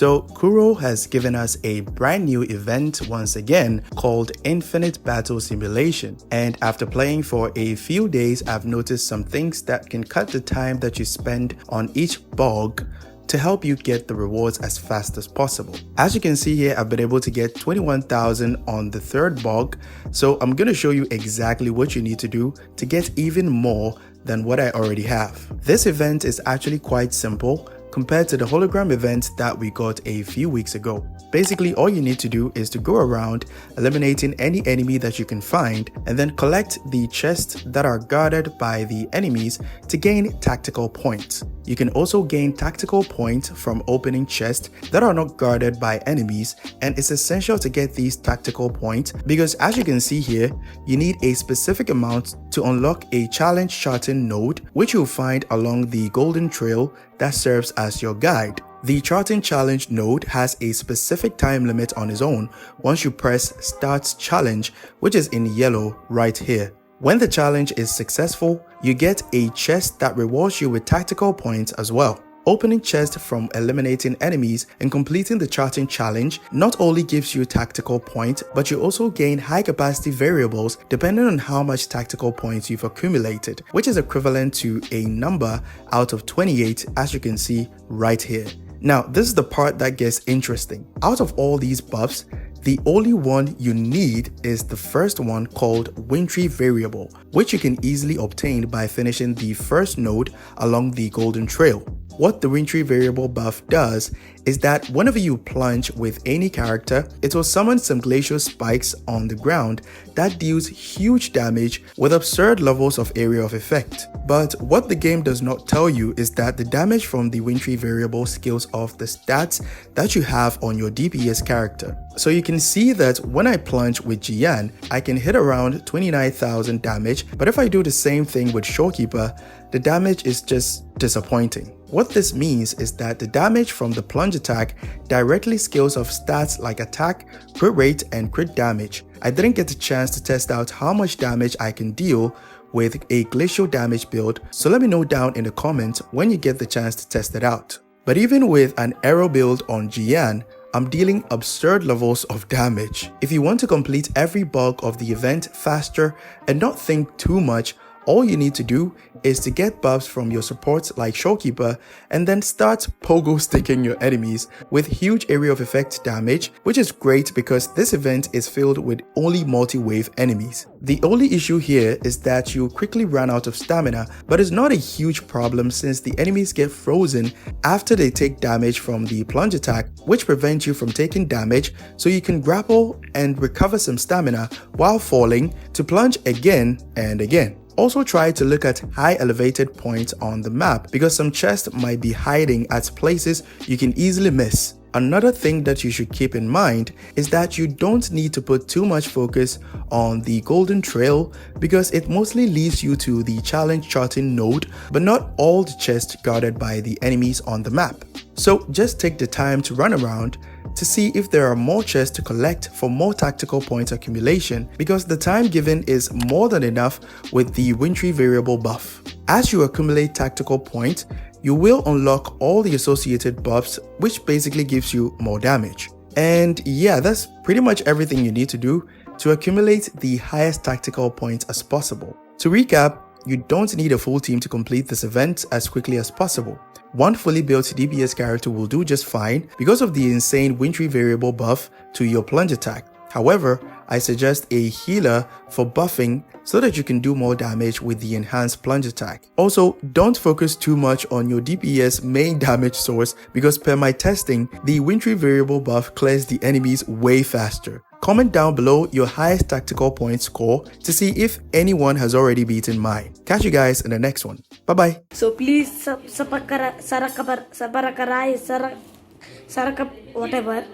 So Kuro has given us a brand new event once again called Infinite Battle Simulation, and after playing for a few days, I've noticed some things that can cut the time that you spend on each bug to help you get the rewards as fast as possible. As you can see here, I've been able to get 21,000 on the third bug, so I'm going to show you exactly what you need to do to get even more than what I already have. This event is actually quite simple compared to the hologram event that we got a few weeks ago. Basically, all you need to do is to go around eliminating any enemy that you can find and then collect the chests that are guarded by the enemies to gain tactical points. You can also gain tactical points from opening chests that are not guarded by enemies, and it's essential to get these tactical points because, as you can see here, you need a specific amount to unlock a challenge charting node, which you'll find along the golden trail that serves as your guide. The charting challenge node has a specific time limit on its own once you press Start Challenge, which is in yellow right here. When the challenge is successful, you get a chest that rewards you with tactical points as well. Opening chests from eliminating enemies and completing the charting challenge not only gives you tactical points, but you also gain high capacity variables depending on how much tactical points you've accumulated, which is equivalent to a number out of 28, as you can see right here. Now, this is the part that gets interesting. Out of all these buffs, the only one you need is the first one called wintry variable, which you can easily obtain by finishing the first node along the golden trail. What the wintry variable buff does is that whenever you plunge with any character, it will summon some glacial spikes on the ground that deals huge damage with absurd levels of area of effect. But what the game does not tell you is that the damage from the wintry variable scales off the stats that you have on your DPS character. So you can see that when I plunge with Jian, I can hit around 29,000 damage, but if I do the same thing with Showkeeper, the damage is just disappointing. What this means is that the damage from the plunge attack directly scales off stats like attack, crit rate, and crit damage. I didn't get a chance to test out how much damage I can deal with a glacial damage build, so let me know down in the comments when you get the chance to test it out. But even with an arrow build on Jian, I'm dealing absurd levels of damage. If you want to complete every bug of the event faster and not think too much, all you need to do is to get buffs from your supports like Showkeeper and then start pogo sticking your enemies with huge area of effect damage, which is great because this event is filled with only multi-wave enemies. The only issue here is that you quickly run out of stamina, but it's not a huge problem since the enemies get frozen after they take damage from the plunge attack, which prevents you from taking damage, so you can grapple and recover some stamina while falling to plunge again and again. Also try to look at high elevated points on the map because some chests might be hiding at places you can easily miss. Another thing that you should keep in mind is that you don't need to put too much focus on the golden trail because it mostly leads you to the challenge charting node, but not all the chests guarded by the enemies on the map. So just take the time to run around to see if there are more chests to collect for more tactical points accumulation because the time given is more than enough with the wintry variable buff. As you accumulate tactical points, you will unlock all the associated buffs, which basically gives you more damage. And yeah, that's pretty much everything you need to do to accumulate the highest tactical points as possible. To recap, you don't need a full team to complete this event as quickly as possible. One fully built DPS character will do just fine because of the insane wintry variable buff to your plunge attack. However, I suggest a healer for buffing so that you can do more damage with the enhanced plunge attack. Also, don't focus too much on your DPS main damage source because per my testing, the wintry variable buff clears the enemies way faster. Comment down below your highest tactical point score to see if anyone has already beaten mine. Catch you guys in the next one. Bye bye. So please subscribe, whatever.